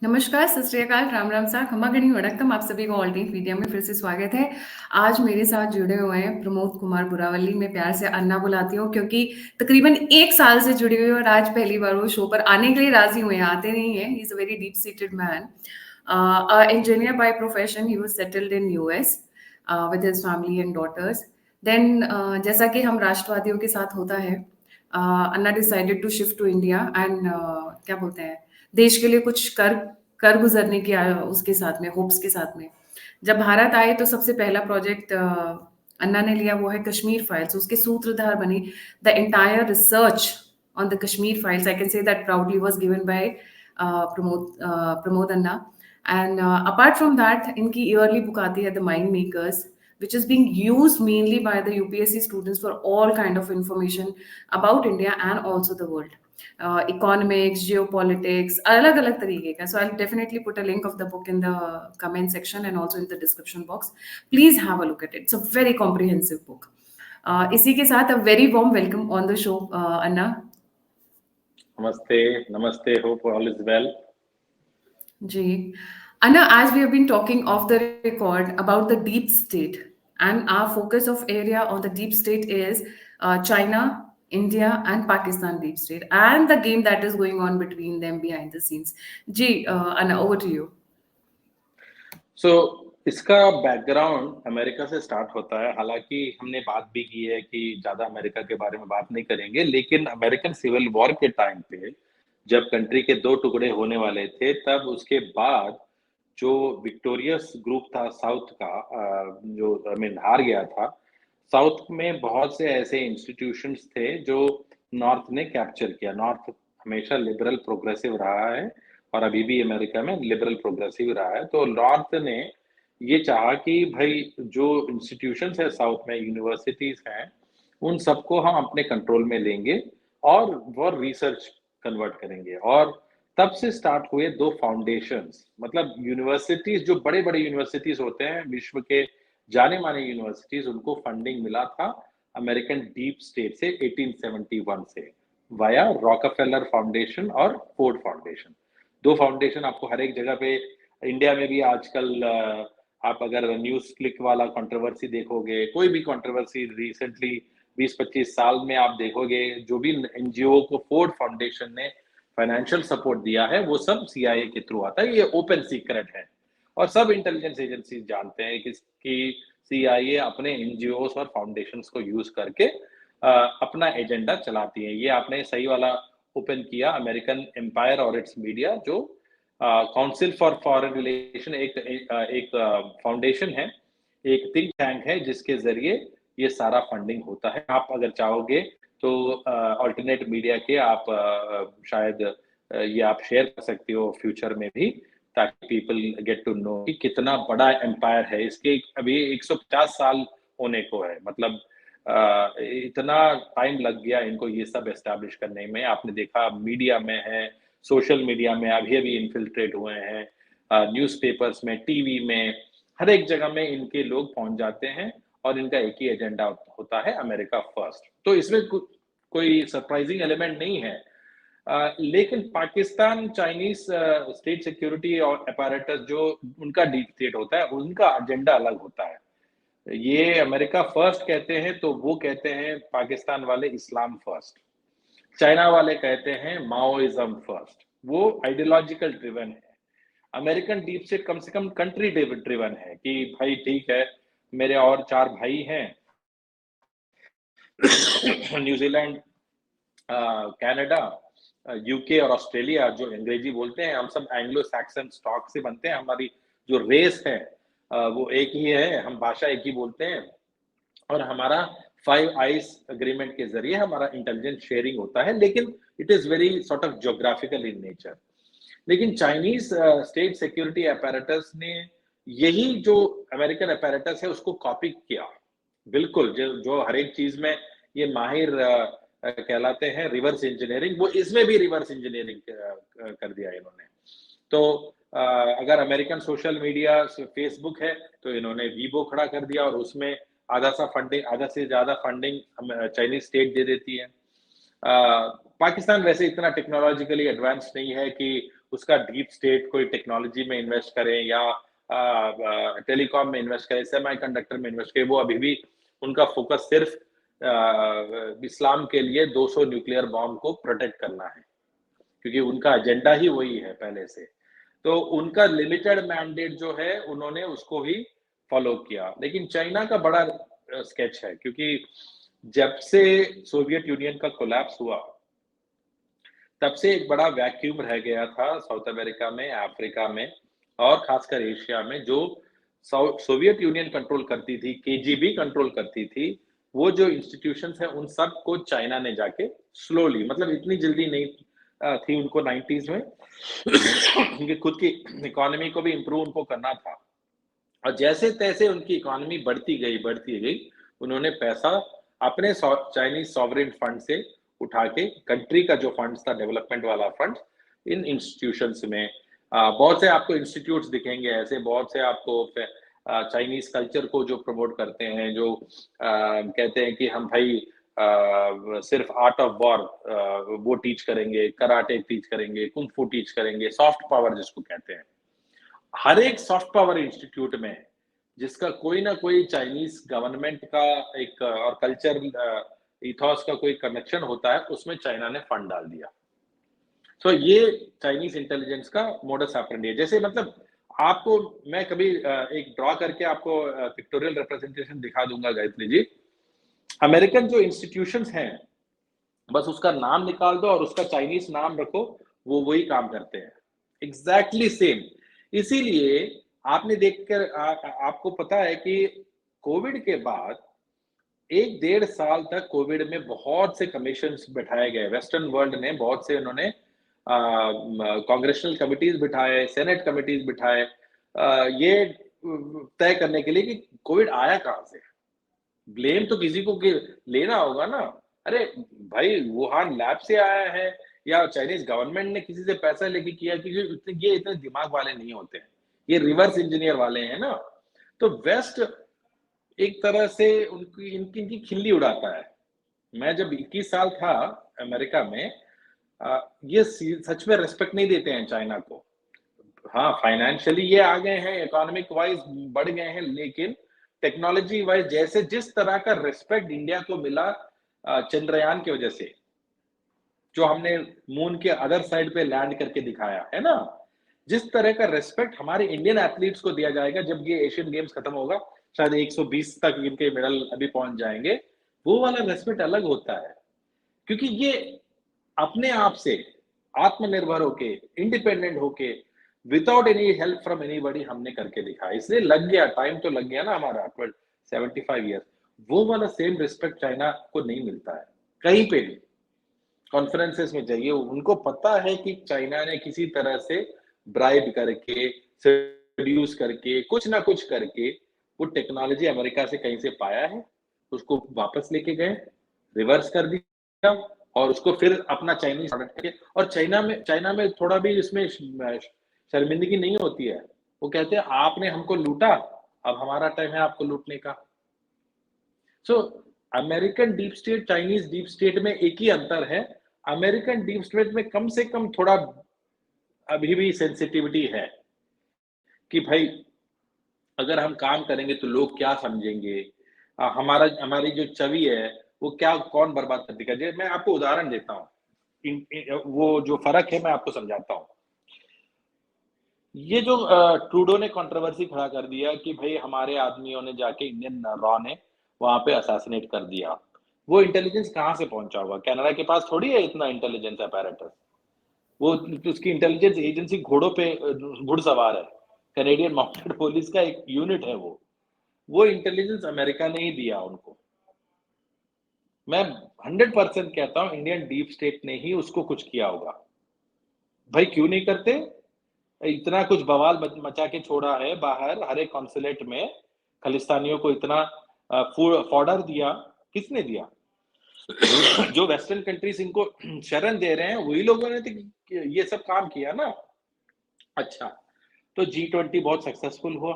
नमस्कार, सत श्री अकाल, राम राम सा, खमा गणी वड़क्कम। आप सभी को ऑल टीम मीडिया में फिर से स्वागत है। आज मेरे साथ जुड़े हुए हैं प्रमोद कुमार बुरावली। मैं प्यार से अन्ना बुलाती हूँ क्योंकि तकरीबन 1 साल से जुड़ी हुई है और आज पहली बार वो शो पर आने के लिए राजी हुए हैं। आते नहीं है। He is a very deep seated man, engineer by profession. He was settled in US with his family and daughters. Then जैसा कि हम राष्ट्रवादियों के साथ होता है, Anna decided to shift to India and क्या बोलते हैं, देश के लिए कुछ कर कर गुजरने की उसके साथ में, होप्स के साथ में। जब भारत आए तो सबसे पहला प्रोजेक्ट अन्ना ने लिया, वो है कश्मीर फाइल्स। उसके सूत्रधार बनी। The entire research on the Kashmir files, I can say that proudly, was given by Pramod Anna. And apart from that, इनकी ईयरली बुक आती है the mind makers, which is being used mainly by the UPSC students for all kind of information about India and also the world. Economics, geopolitics, अलग अलग तरीके का. So I'll definitely put a link of the book in the comment section and also in the description box. Please have a look at it. It's a very comprehensive book. इसी के साथ a very warm welcome on the show, Anna. Namaste, namaste. Hope all is well. जी. Anna, as we have been talking off the record about the deep state, and our focus of area on the deep state is China, India, and Pakistan deep state, and the game that is going on between them behind the scenes. Ji, Anna, over to you. So, इसका background America से start होता है। हालांकि हमने बात भी की है कि ज्यादा अमेरिका के बारे में बात नहीं करेंगे, लेकिन अमेरिकन सिविल वॉर के टाइम पे जब कंट्री के 2 टुकड़े होने वाले थे, तब उसके बाद जो विक्टोरियस ग्रुप था साउथ का, जो हार गया था, साउथ में बहुत से ऐसे इंस्टीट्यूशंस थे जो नॉर्थ ने कैप्चर किया। नॉर्थ हमेशा लिबरल प्रोग्रेसिव रहा है और अभी भी अमेरिका में लिबरल प्रोग्रेसिव रहा है। तो नॉर्थ ने ये चाहा कि भाई जो इंस्टीट्यूशंस है साउथ में, यूनिवर्सिटीज हैं, उन सबको हम अपने कंट्रोल में लेंगे और वो रिसर्च कन्वर्ट करेंगे। और तब से स्टार्ट हुए 2 फाउंडेशंस, मतलब यूनिवर्सिटीज, जो बड़े बड़े यूनिवर्सिटीज होते हैं विश्व के जाने माने यूनिवर्सिटीज, उनको फंडिंग मिला था अमेरिकन डीप स्टेट से 1871 से, वाया रॉकफेलर फाउंडेशन और फोर्ड फाउंडेशन। 2 फाउंडेशन आपको हर एक जगह पे, इंडिया में भी आजकल आप अगर न्यूज क्लिक वाला कंट्रोवर्सी देखोगे, कोई भी कंट्रोवर्सी रिसेंटली 20-25 साल में आप देखोगे, जो भी एनजीओ को फोर्ड फाउंडेशन ने फाइनेंशियल सपोर्ट दिया है, वो सब सीआईए के थ्रू आता है। ये ओपन सीक्रेट है और सब इंटेलिजेंस एजेंसी जानते हैं कि सीआईए अपने एनजीओ और फाउंडेशंस को यूज करके अपना एजेंडा चलाती है। ये आपने सही वाला ओपन किया। अमेरिकन एम्पायर और इट्स मीडिया, जो काउंसिल फॉर फॉरेन रिलेशन एक फाउंडेशन है, एक थिंक टैंक है, जिसके जरिए ये सारा फंडिंग होता है। आप अगर चाहोगे तो अल्टरनेट मीडिया के आप शायद ये आप शेयर कर सकते हो फ्यूचर में भी, ताकि पीपल गेट टू नो कि कितना बड़ा एम्पायर है। इसके अभी 150 साल होने को है, मतलब इतना टाइम लग गया इनको ये सब एस्टैब्लिश करने में। आपने देखा मीडिया में है, सोशल मीडिया में अभी इन्फिल्ट्रेट हुए हैं, न्यूज़पेपर्स में, टीवी में, हर एक जगह में इनके लोग पहुंच जाते हैं और इनका एक ही एजेंडा होता है, अमेरिका फर्स्ट। तो इसमें कोई सरप्राइजिंग एलिमेंट नहीं है। लेकिन पाकिस्तान चाइनीज स्टेट सिक्योरिटी और अपैरेटस, जो उनका डीप स्टेट होता है, उनका एजेंडा अलग होता है। ये अमेरिका फर्स्ट कहते हैं तो वो कहते हैं पाकिस्तान वाले इस्लाम फर्स्ट, चाइना वाले कहते हैं माओइज्म फर्स्ट। वो आइडियोलॉजिकल ड्रिवन है। अमेरिकन डीप स्टेट कम से कम कंट्री ड्रिवन है कि भाई ठीक है, मेरे और 4 भाई हैं न्यूजीलैंड, कनाडा, यूके और ऑस्ट्रेलिया, जो अंग्रेजी बोलते हैं। हम सब एंग्लो सैक्सन स्टॉक से बनते हैं। हमारी जो रेस है वो एक ही है, हम भाषा एक ही बोलते हैं, और हमारा 5 आइस अग्रीमेंट के जरिए हमारा इंटेलिजेंस शेयरिंग होता है, लेकिन it is very sort of geographical in nature. लेकिन चाइनीज स्टेट सिक्योरिटी अपैरेटस ने यही जो अमेरिकन अपैरेटस है उसको कॉपी किया, बिल्कुल। जो हर एक चीज में ये माहिर कहलाते हैं, रिवर्स इंजीनियरिंग, वो इसमें भी रिवर्स इंजीनियरिंग कर दिया इन्होंने। तो अगर अमेरिकन सोशल मीडिया फेसबुक है तो इन्होंने वीबो खड़ा कर दिया और उसमें आधा से ज्यादा फंडिंग चाइनीज स्टेट दे देती है। पाकिस्तान वैसे इतना टेक्नोलॉजिकली एडवांस नहीं है कि उसका डीप स्टेट कोई टेक्नोलॉजी में इन्वेस्ट करें या टेलीकॉम में इन्वेस्ट करें, सेमीकंडक्टर में इन्वेस्ट करें, वो अभी भी उनका फोकस सिर्फ इस्लाम के लिए 200 न्यूक्लियर बॉम्ब को प्रोटेक्ट करना है, क्योंकि उनका एजेंडा ही वही है पहले से। तो उनका लिमिटेड मैंडेट जो है, उन्होंने उसको ही फॉलो किया। लेकिन चाइना का बड़ा स्केच है, क्योंकि जब से सोवियत यूनियन का कोलैप्स हुआ, तब से एक बड़ा वैक्यूम रह गया था साउथ अमेरिका में, अफ्रीका में और खासकर एशिया में, जो सोवियत यूनियन कंट्रोल करती थी, केजीबी कंट्रोल करती थी। वो जो इंस्टीट्यूशंस हैं, उन सब को चाइना ने जाके स्लोली, मतलब इतनी जल्दी नहीं थी उनको 90s में उनकी खुद की इकोनॉमी को भी इम्प्रूव उनको करना था। और जैसे तैसे उनकी इकोनॉमी बढ़ती गई, उन्होंने पैसा अपने चाइनीज सॉवरेन फंड से उठा के, कंट्री का जो फंड था डेवलपमेंट वाला फंड, इन इंस्टीट्यूशंस में बहुत से आपको इंस्टीट्यूट्स दिखेंगे ऐसे, बहुत से आपको चाइनीज कल्चर को जो प्रमोट करते हैं, जो कहते हैं कि हम भाई सिर्फ आर्ट ऑफ वॉर वो टीच करेंगे, कराटे टीच करेंगे, कुंग फू टीच करेंगे, सॉफ्ट पावर जिसको कहते हैं। हर एक सॉफ्ट पावर इंस्टीट्यूट में जिसका कोई ना कोई चाइनीज गवर्नमेंट का एक और कल्चर इथॉस का कोई कनेक्शन होता है, उसमें चाइना ने फंड डाल दिया। सो ये चाइनीज इंटेलिजेंस का मोडस ऑपरेंडी है। जैसे मतलब आपको मैं कभी एक ड्रॉ करके आपको पिक्टोरियल रिप्रेजेंटेशन दिखा दूंगा गायत्री जी। अमेरिकन जो इंस्टीट्यूशंस हैं, बस उसका नाम निकाल दो और उसका चाइनीज नाम रखो, वो वही काम करते हैं, एग्जैक्टली सेम। इसीलिए आपने देखकर आपको पता है कि कोविड के बाद 1 डेढ़ साल तक कोविड में बहुत से कमीशंस बैठाए गए, वेस्टर्न वर्ल्ड ने बहुत से, उन्होंने कांग्रेशनल कमिटीज बिठाए, सेनेट कमिटीज बिठाए, ये तय करने के लिए कि कोविड आया कहां से। ब्लेम तो किसी को लेना होगा ना। अरे भाई, वुहान लैब से आया है या चाइनीज गवर्नमेंट ने किसी से पैसा लेके किया, क्योंकि ये इतने दिमाग वाले नहीं होते हैं, ये रिवर्स इंजीनियर वाले हैं ना। तो वेस्ट एक तरह से उनकी इनकी खिल्ली उड़ाता है। मैं जब 21 साल था अमेरिका में, ये सच में रेस्पेक्ट नहीं देते हैं चाइना को। हाँ, फाइनेंशियली ये आ गए हैं, इकोनॉमिक वाइज बढ़ गए हैं, लेकिन टेक्नोलॉजी वाइज जैसे जिस तरह का रेस्पेक्ट इंडिया को मिला चंद्रयान की वजह से, जो हमने मून के अदर साइड पे लैंड करके दिखाया है ना, जिस तरह का रेस्पेक्ट हमारे इंडियन एथलीट्स को दिया जाएगा जब ये एशियन गेम्स खत्म होगा, शायद 120 तक इनके मेडल अभी पहुंच जाएंगे, वो वाला रेस्पेक्ट अलग होता है। क्योंकि ये अपने आप से आत्मनिर्भर होके, इंडिपेंडेंट होके, without any help from anybody हमने करके दिखाया। इसलिए लग गया, टाइम तो लग गया ना हमारा 75 ईयर। वो वाला सेम रिस्पेक्ट चाइना को नहीं मिलता है कहीं पे भी। कॉन्फ्रेंसेस में जाइए, उनको पता है कि चाइना ने किसी तरह से ब्राइब करके, सेड्यूस करके, कुछ ना कुछ करके वो टेक्नोलॉजी अमेरिका से कहीं से पाया है, उसको वापस लेके गए, रिवर्स कर दिया और उसको फिर अपना चाइनीज प्रोडक्ट करके। और चाइना में थोड़ा भी इसमें शर्मिंदगी नहीं होती है। वो कहते हैं आपने हमको लूटा, अब हमारा टाइम है आपको लूटने का। सो American deep state, Chinese deep state में एक ही अंतर है, अमेरिकन डीप स्टेट में कम से कम थोड़ा अभी भी सेंसिटिविटी है कि भाई अगर हम काम करेंगे तो लोग क्या समझेंगे, हमारी जो छवि है वो क्या, कौन बर्बाद कर देगा। मैं आपको उदाहरण देता हूँ, वो जो फर्क है मैं आपको समझाता हूँ। ये जो ट्रूडो ने कंट्रोवर्सी खड़ा कर दिया कि भाई हमारे आदमियों ने जाके इंडियन रॉ ने वहां पे असैसिनेट कर दिया, वो इंटेलिजेंस कहाँ से पहुंचा होगा? कनाडा के पास थोड़ी है इतना इंटेलिजेंस अपैरेटस। वो उसकी इंटेलिजेंस एजेंसी घोड़ों पे घुड़सवार है, कैनेडियन माउंटेड पुलिस का एक यूनिट है वो इंटेलिजेंस अमेरिका ने ही दिया उनको। मैं 100% कहता हूं इंडियन डीप स्टेट ने ही उसको कुछ किया होगा। भाई क्यों नहीं करते? इतना कुछ बवाल मचा के छोड़ा है बाहर, हर एक कॉन्सुलेट में खालिस्तानियों को इतना फॉर्डर दिया, किसने दिया? जो वेस्टर्न कंट्रीज इनको शरण दे रहे हैं, वही लोगों ने तो ये सब काम किया ना। अच्छा, तो G20 बहुत सक्सेसफुल हुआ,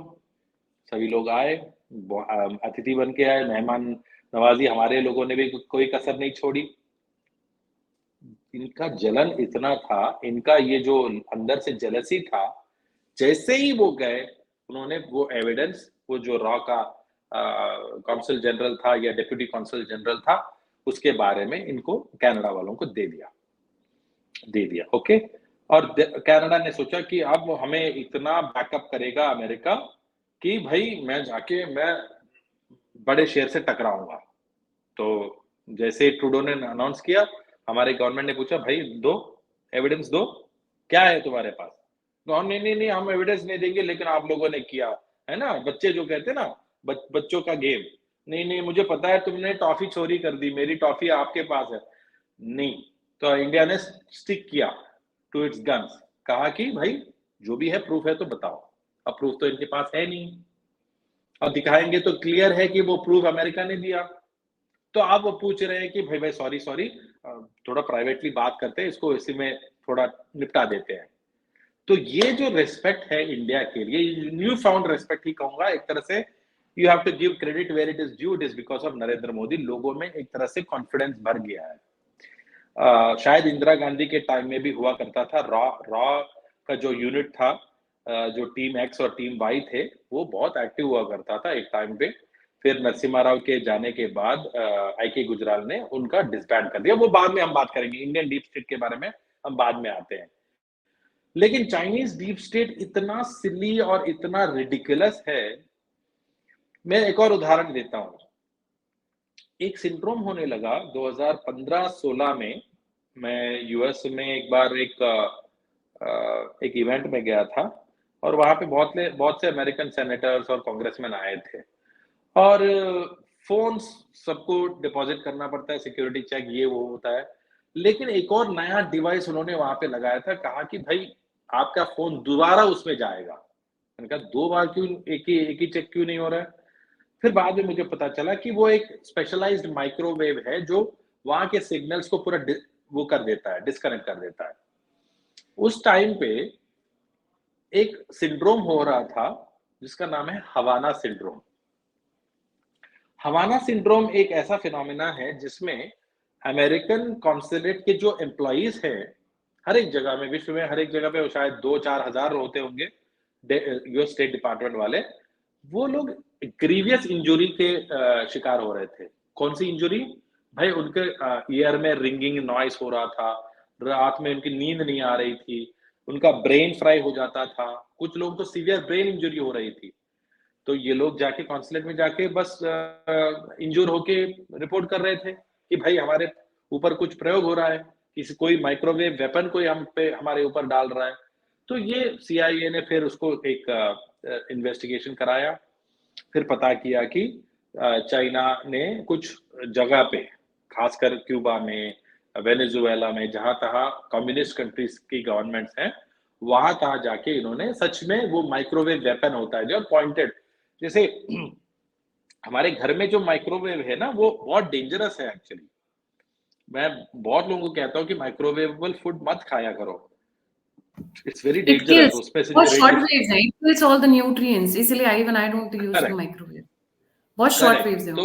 सभी लोग आए, अतिथि बन के आए, मेहमान नवाजी हमारे लोगों ने भी कोई कसर नहीं छोड़ी। इनका जलन इतना था, इनका ये जो अंदर से जेलसी था, जैसे ही वो गए, उन्होंने वो एविडेंस, वो जो रॉ का कॉन्सल जनरल था या डिप्टी कॉन्सल जनरल था, उसके बारे में इनको कनाडा वालों को दे दिया, ओके। और कनाडा ने सोचा कि अब हमें इतना बैकअप करेगा अमेरिका कि भाई मैं बड़े शेर से टकराऊंगा। तो जैसे ट्रूडो ने अनाउंस किया, हमारे गवर्नमेंट ने पूछा, भाई दो, एविडेंस दो, क्या है तुम्हारे पास? तो नहीं नहीं नहीं, हम एविडेंस नहीं देंगे, लेकिन आप लोगों ने किया है ना, बच्चे जो कहते हैं ना, बच्चों का गेम, नहीं नहीं मुझे पता है तुमने टॉफी चोरी कर दी, मेरी टॉफी आपके पास है। नहीं, तो इंडिया ने स्टिक किया टू इट्स गन्स, कहा कि भाई जो भी है प्रूफ है तो बताओ। अब प्रूफ तो इनके पास है नहीं, अब दिखाएंगे तो क्लियर है कि वो प्रूफ अमेरिका ने दिया। तो आप वो पूछ रहे हैं कि भाई भाई सॉरी सॉरी, थोड़ा प्राइवेटली बात करते हैं, इसको इसी में थोड़ा निपटा देते हैं। तो ये जो रिस्पेक्ट है इंडिया के लिए, न्यू फाउंड रिस्पेक्ट ही कहूंगा एक तरह से, you have to give credit where it is due, it is because of Narendra Modi. लोगों में एक तरह से कॉन्फिडेंस भर गया है। शायद इंदिरा गांधी के टाइम में भी हुआ करता था, रॉ रॉ का जो यूनिट था, जो टीम एक्स और टीम वाई थे, वो बहुत एक्टिव हुआ करता था एक टाइम पे। फिर नरसिम्हा राव के जाने के बाद आई के गुजराल ने उनका डिसबैंड कर दिया। वो बाद में हम बात करेंगे, इंडियन डीप स्टेट के बारे में हम बाद में आते हैं। लेकिन चाइनीज डीप स्टेट इतना सिली और इतना रिडिकुलस है। मैं एक और उदाहरण देता हूं। एक सिंड्रोम होने लगा 2015-16 में। मैं यूएस में एक बार एक इवेंट में गया था, और वहां पे बहुत से अमेरिकन सेनेटर्स और कांग्रेसमैन आए थे। और फोन्स सबको डिपॉजिट करना पड़ता है, सिक्योरिटी चेक ये वो होता है। लेकिन एक और नया डिवाइस उन्होंने वहां पे लगाया था, कहा कि भाई आपका फोन दोबारा उसमें जाएगा। मैंने कहा 2 बार क्यों, एक ही चेक क्यों नहीं हो रहा है? फिर बाद में मुझे पता चला कि वो एक स्पेशलाइज्ड माइक्रोवेव है जो वहां के सिग्नल्स को पूरा वो कर देता है, डिस्कनेक्ट कर देता है। उस टाइम पे एक सिंड्रोम हो रहा था जिसका नाम है हवाना सिंड्रोम। हवाना सिंड्रोम एक ऐसा फिनोमिना है जिसमें अमेरिकन कॉन्सुलेट के जो एम्प्लॉइज हैं, हर एक जगह में, विश्व में हर एक जगह पे शायद 2-4 हजार होते होंगे यूएस स्टेट डिपार्टमेंट वाले, वो लोग ग्रीवियस इंजुरी के शिकार हो रहे थे। कौन सी इंजुरी? भाई उनके ईयर में रिंगिंग नॉइस हो रहा था, रात में उनकी नींद नहीं आ रही थी, उनका ब्रेन फ्राई हो जाता था, कुछ लोगों को सीवियर ब्रेन इंजुरी हो रही थी। तो ये लोग जाके कॉन्सुलेट में जाके बस इंजूर होके रिपोर्ट कर रहे थे कि भाई हमारे ऊपर कुछ प्रयोग हो रहा है, किसी कोई माइक्रोवेव वेपन कोई हम पे हमारे ऊपर डाल रहा है। तो ये सीआईए ने फिर उसको एक इन्वेस्टिगेशन कराया। फिर पता किया कि चाइना ने कुछ जगह पे, खासकर क्यूबा में, वेनेजुएला में, जहां तहां कम्युनिस्ट कंट्रीज की गवर्नमेंट्स हैं, वहां तहां जाके इन्होंने सच में वो माइक्रोवेव वेपन होता है जो पॉइंटेड, जैसे हमारे घर में जो माइक्रोवेव है ना, वो बहुत डेंजरस है एक्चुअली। मैं बहुत लोगों को कहता हूँ कि माइक्रोवेवेबल फूड मत खाया करो, it's very It dangerous, kills. उसमें से बहुत जो शॉर्ट रेडिएशन। वेव्स हैं, it kills all the nutrients, इसलिए even I don't use correct, microwave. बहुत शॉर्ट करेक्ट। वेव्स हैं तो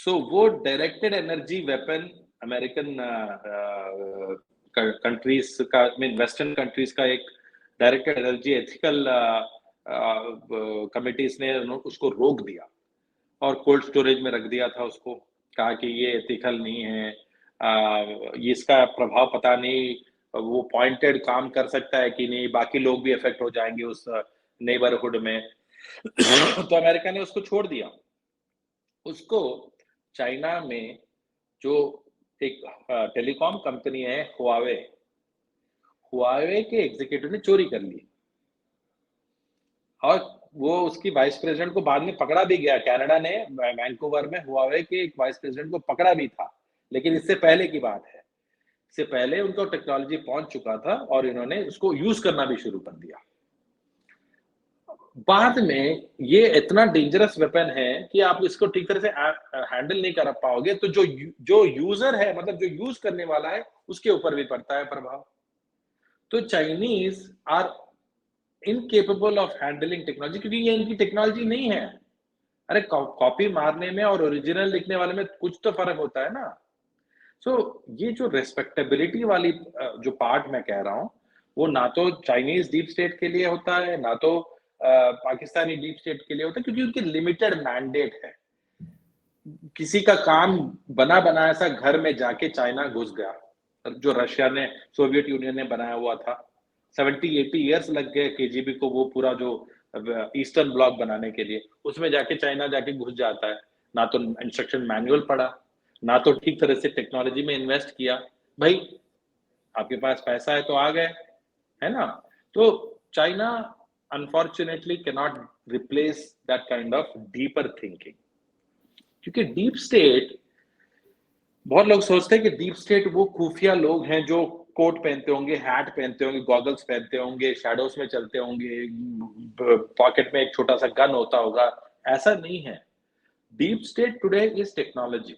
वो। वो directed energy weapon American countries का, मीन वेस्टर्न कंट्रीज का एक डायरेक्टेड एनर्जी एथिकल कमिटीज ने उसको रोक दिया और कोल्ड स्टोरेज में रख दिया था उसको। कहा कि ये एथिकल नहीं है, ये इसका प्रभाव पता नहीं, वो पॉइंटेड काम कर सकता है कि नहीं, बाकी लोग भी इफेक्ट हो जाएंगे उस नेबरहुड में। तो अमेरिका ने उसको छोड़ दिया। उसको चाइना में जो एक टेलीकॉम कंपनी है हुआवे, हुआवे के एग्जीक्यूटिव ने चोरी कर ली, और वो उसकी वाइस प्रेसिडेंट को बाद में पकड़ा भी गया। कनाडा ने वैंकूवर में हुआवे के एक वाइस प्रेसिडेंट को पकड़ा भी था, लेकिन इससे पहले की बात है। इससे पहले उनको टेक्नोलॉजी पहुंच चुका था और इन्होंने उसको यूज करना भी शुरू कर दिया। बाद में ये इतना डेंजरस वेपन है कि आप इसको ठीक तरह से हैंडल नहीं कर पाओगे, तो जो यूजर है, मतलब जो यूज करने वाला है, उसके ऊपर भी पड़ता है प्रभाव। तो Chinese are incapable of handling technology, क्योंकि ये इनकी टेक्नोलॉजी नहीं है। अरे कॉपी मारने में और ओरिजिनल लिखने वाले में कुछ तो फर्क होता है ना। सो ये जो रिस्पेक्टेबिलिटी वाली जो पार्ट मैं कह रहा हूँ, वो ना तो चाइनीज डीप स्टेट के लिए होता है, ना तो पाकिस्तानी डीप स्टेट के लिए होता है, क्योंकि उनकी लिमिटेड मैंडेट है। किसी का काम बना बनाया सा घर में जाके चाइना घुस गया, जो रशिया ने, सोवियत यूनियन ने बनाया हुआ था। 70-80 इयर्स लग गए केजीबी को वो पूरा जो ईस्टर्न ब्लॉक बनाने के लिए, उसमें जाके चाइना जाके घुस जाता है। ना तो इंस्ट्रक्शन मैनुअल पढ़ा, ना तो ठीक तरह से टेक्नोलॉजी में इन्वेस्ट किया। भाई आपके पास पैसा है तो आ गए, है ना? तो China unfortunately can not replace that kind of deeper thinking, क्योंकि डीप स्टेट, बहुत लोग सोचते हैं कि डीप स्टेट वो खुफिया लोग हैं जो कोट पहनते होंगे, हैट पहनते होंगे, गॉगल्स पहनते होंगे, शैडोज में चलते होंगे, पॉकेट में एक छोटा सा गन होता होगा। ऐसा नहीं है। Deep state today is technology.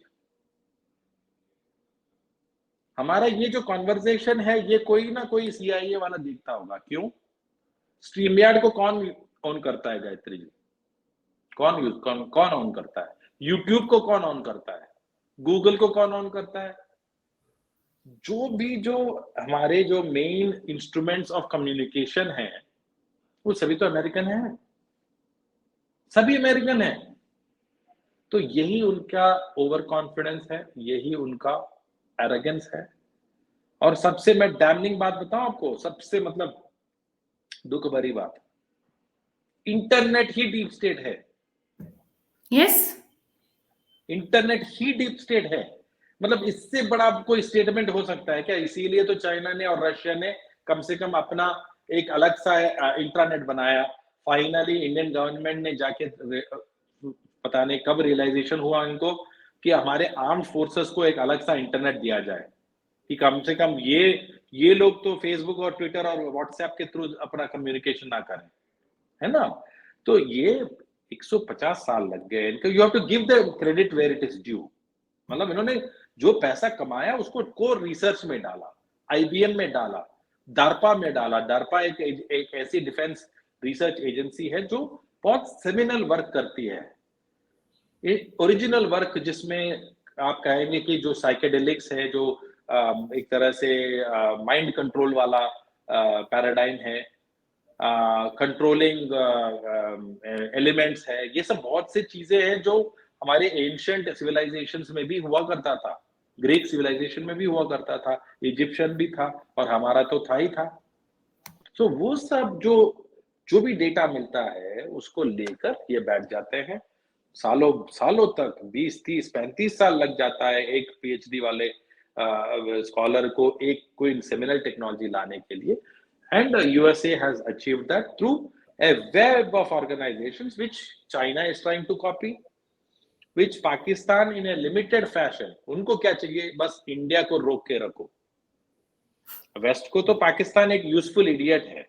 हमारा ये जो कॉन्वर्सेशन है, ये कोई ना कोई सीआईए वाला देखता होगा। क्यों? स्ट्रीमयार्ड को कौन ऑन करता है गायत्री जी? कौन ऑन करता है? यूट्यूब को कौन ऑन करता है? गूगल को कौन ऑन करता है? जो हमारे जो मेन इंस्ट्रूमेंट्स ऑफ कम्युनिकेशन है, वो सभी तो अमेरिकन है, सभी अमेरिकन है। तो यही उनका ओवर कॉन्फिडेंस है, यही उनका एरोगेंस है। और सबसे मैं डैमनिंग बात बताऊं आपको, सबसे मतलब दुख भरी बात, इंटरनेट ही डीप स्टेट है। यस, इंटरनेट ही डीप स्टेट है। मतलब इससे बड़ा कोई स्टेटमेंट हो सकता है क्या? इसीलिए तो चाइना ने और रशिया ने कम से कम अपना एक अलग सा इंट्रानेट बनाया। फाइनली इंडियन गवर्नमेंट ने जाके पता नहीं कब रियलाइजेशन हुआ इनको कि हमारे आर्म फोर्सेस को एक अलग सा इंटरनेट दिया जाए, कि कम से कम ये लोग तो फेसबुक और ट्विटर और व्हाट्सएप के थ्रू अपना कम्युनिकेशन ना करें, है ना? तो ये 150 साल लग गए इनको। You have to give the credit where it is due. मतलब इन्होंने जो पैसा कमाया उसको कोर रिसर्च में डाला, आईबीएम में डाला, डारपा में डाला। डारपा एक ऐसी डिफेंस रिसर्च एजेंसी है जो बहुत सेमिनल वर्क करती है, एक ओरिजिनल वर्क, जिसमें आप कहेंगे कि जो साइकेडेलिक्स है, जो एक तरह से माइंड कंट्रोल वाला पैराडाइम है, कंट्रोलिंग एलिमेंट्स है, ये सब बहुत सी चीजें हैं जो हमारे एंशिएंट सिविलाइजेशंस में भी हुआ करता था। ग्रीक सिविलाइजेशन में भी हुआ करता था, इजिप्शियन भी था, और हमारा तो था ही था। तो वो सब जो जो भी डेटा मिलता है उसको लेकर ये बैठ जाते हैं। सालों सालों तक 20-30-35 साल लग जाता है एक पीएचडी वाले स्कॉलर को एक कोई सेमिनल टेक्नोलॉजी लाने के लिए। And USA has achieved that through a web of organizations which China is trying to copy, which Pakistan in a limited fashion, उनको क्या चाहिए? बस इंडिया को रोक के रखो। वेस्ट को तो पाकिस्तान एक यूजफुल इडियट है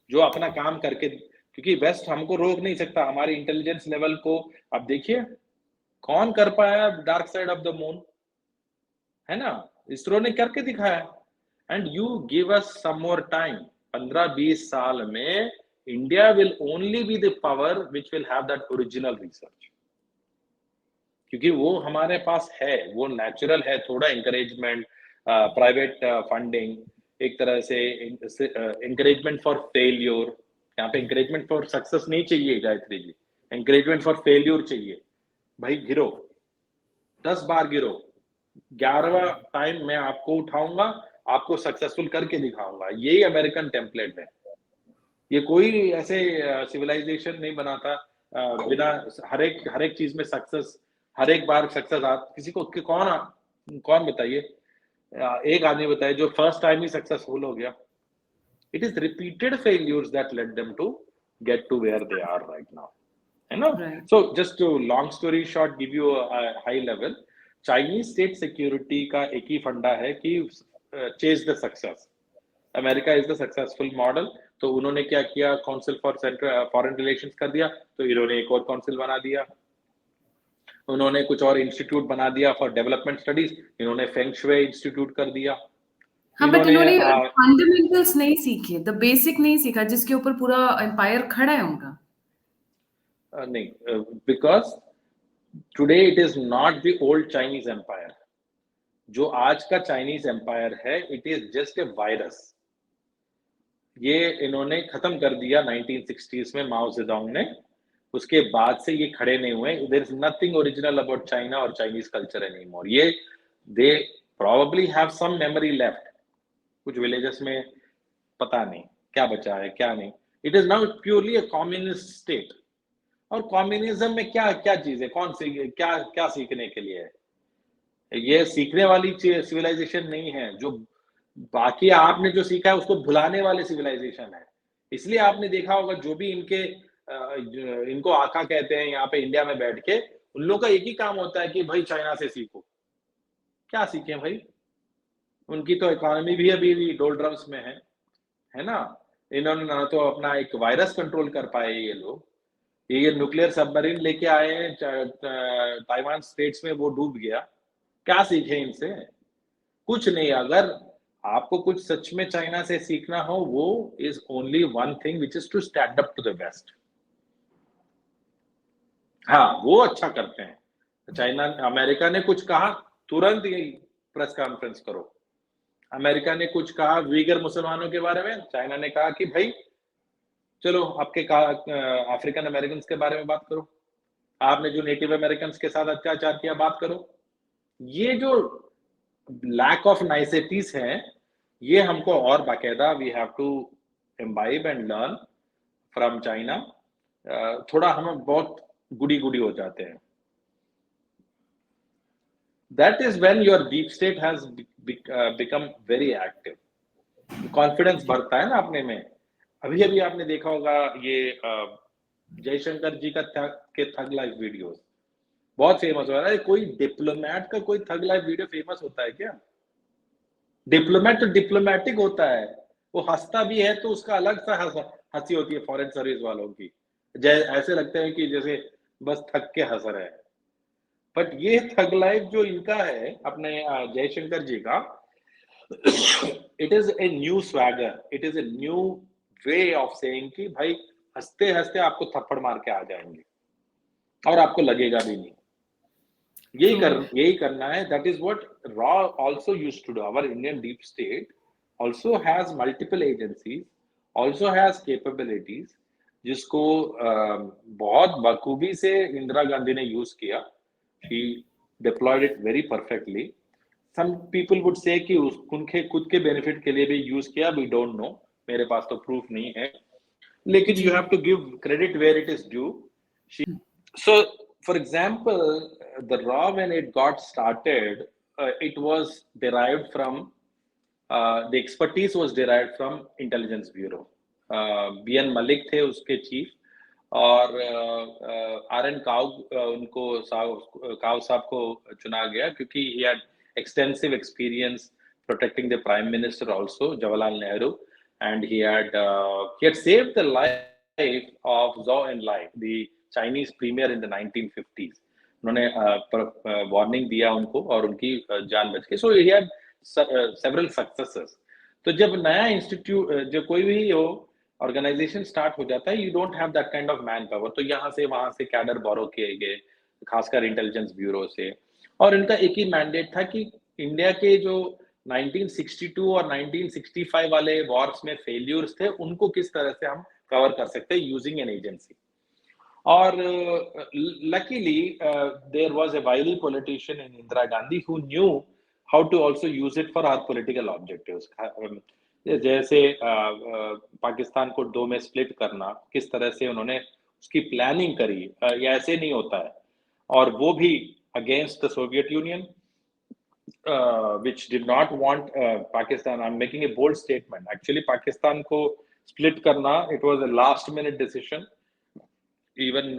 जो अपना काम करके, क्योंकि वेस्ट हमको रोक नहीं सकता। हमारे इंटेलिजेंस लेवल को अब देखिए, कौन कर पाया dark side of the moon, है ना? इसरो ने करके दिखाया। And you give us some more time, 15-20 साल में India will only be the power which will have that original research, क्योंकि वो हमारे पास है, वो नेचुरल है। थोड़ा इंकरेजमेंट, प्राइवेट फंडिंग, एक तरह से इंकरेजमेंट फॉर फेल्योर। यहाँ पे इंकरेजमेंट फॉर सक्सेस नहीं चाहिए Gayatri ji, encouragement for failure चाहिए। भाई गिरो, 10 बार गिरो, 11वां टाइम मैं आपको उठाऊंगा, आपको सक्सेसफुल करके दिखाऊंगा। यही अमेरिकन टेम्पलेट है। ये कोई ऐसे सिविलाइजेशन नहीं बनाता बिना हर एक चीज में सक्सेस, हर एक बार सक्सेस किसी को कौन बताइए, एक आदमी बताइए जो फर्स्ट टाइम ही सक्सेसफुल हो गया। It is repeated failures that led them to get to where they are right now, है ना? Right. So just to long story short give you high level, Chinese state security का एक ही फंडा है कि chase the success. America is the successful model. तो उन्होंने क्या किया? काउंसिल फॉर फॉरेन रिलेशंस कर दिया, तो इन्होंने एक और काउंसिल बना दिया। उन्होंने कुछ और इंस्टीट्यूट बना दिया फॉर डेवलपमेंट स्टडीज, इन्होंने फेंग शुई इंस्टीट्यूट कर दिया। हाँ, बट इन्होंने इन्होंने फंडामेंटल्स नहीं सीखे, द बेसिक नहीं सीखा जिसके ऊपर पूरा एम्पायर खड़ा है उनका। नहीं, because today it is not the old Chinese empire. जो आज का चाइनीज एम्पायर है, it is just a virus. ये इन्होंने खत्म कर दिया 1960s में माओ जेडोंग ने। उसके बाद से ये खड़े नहीं हुए। There is nothing original about China और चाइनीज कल्चर एनी मोर। ये they probably have some memory left कुछ विलेजेस में, पता नहीं क्या बचा है क्या नहीं। It is now purely a communist state. और कम्युनिज्म में क्या क्या चीज है, कौन सी क्या क्या सीखने के लिए है? ये सीखने वाली सिविलाइजेशन नहीं है। जो बाकी आपने जो सीखा है उसको भुलाने वाले सिविलाइजेशन है। इसलिए आपने देखा होगा जो भी इनके इनको आका कहते हैं यहाँ पे इंडिया में बैठ के, उन लोगों का एक ही काम होता है कि भाई चाइना से सीखो। क्या सीखें भाई? उनकी तो इकोनॉमी भी अभी भी डोलड्रम्स में है ना? इन्होंने ना तो अपना एक वायरस कंट्रोल कर पाए ये लोग। ये न्यूक्लियर सबमरीन लेके आए हैं ताइवान स्ट्रेट्स में, वो डूब गया। क्या सीखे इनसे? कुछ नहीं। अगर आपको कुछ सच में चाइना से सीखना हो, वो is only one thing which is to stand up to the West. हाँ, वो अच्छा करते हैं। चाइना अमेरिका ने कुछ कहा, तुरंत ही प्रेस कॉन्फ्रेंस करो। अमेरिका ने कुछ कहा वीगर मुसलमानों के बारे में, चाइना ने कहा कि भाई चलो आपके अफ्रीकन अमेरिकन के बारे में बात करो। आपने जो नेटिव अमेरिकन के साथ अत्याचार किया, बात करो। ये जो लैक ऑफ नाइसिटीज है, ये हमको और बाकायदा we have to imbibe and learn from China. थोड़ा हम बहुत गुडी गुडी हो जाते हैं। That is when your deep state has become very active. Confidence जी। बढ़ता है ना अपने में। अभी अभी आपने देखा होगा ये जयशंकर जी का थग लाइफ वीडियोस बहुत फेमस हो रहा है। कोई डिप्लोमेट का कोई थग लाइफ वीडियो फेमस होता है क्या? डिप्लोमेट तो डिप्लोमेटिक होता है। वो हंसता भी है तो उसका अलग सा हंसी होती है फॉरेन सर्विस वालों की। ऐसे लगते हैं कि जैसे बस थक के हंस रहे हैं। बट ये थग लाइफ जो इनका है अपने जयशंकर जी का, it is a new swagger, it is a new way of saying कि भाई हंसते हंसते आपको थप्पड़ मार के आ जाएंगे और आपको लगेगा भी नहीं। ट्रू। यही करना है। दैट इज व्हाट रॉ also used to do. Our Indian deep state also has multiple agencies, also has capabilities, जिसको बहुत बखूबी से इंदिरा गांधी ने यूज किया। She deployed it very perfectly. Some people would say कि उनके खुद के बेनिफिट के लिए भी यूज किया, वी डोंट नो। मेरे पास तो प्रूफ नहीं है, लेकिन जी। You have to give credit where it is due. So, for example, the RAW, when it got started, it was derived from, the expertise was derived from Intelligence Bureau. B.N. Malik थे उसके chief, और R.N. Cow उनको cow साहब को चुना गया क्योंकि he had extensive experience protecting the prime minister also, Jawaharlal Nehru, and he had saved the life of Zhou Enlai, the Chinese premier in the 1950s. उन्होंने वार्निंग दिया उनको और उनकी जान बच गई। सो ही हैड सेवरल सक्सेसेस। तो जब नया इंस्टीट्यूट, जो कोई भी हो ऑर्गेनाइजेशन स्टार्ट हो जाता है, you don't have that kind of man power. तो यहाँ से वहां से कैडर बोरो किए गए, खासकर इंटेलिजेंस ब्यूरो से। और इनका एक ही मैंडेट था कि इंडिया के जो 1962 और 1965 वाले वॉर्स में फेल्यूर्स थे, उनको किस तरह से हम कवर कर सकते हैं यूजिंग एन एजेंसी। और luckily there was a wily politician in Indira Gandhi who knew how to also use it for our political objectives. जैसे पाकिस्तान को दो में स्प्लिट करना, किस तरह से उन्होंने उसकी प्लानिंग करी, ये ऐसे नहीं होता है। और वो भी against the Soviet union, which did not want Pakistan. I'm making a bold statement. Actually, Pakistan को split करना, it was a last minute decision. Even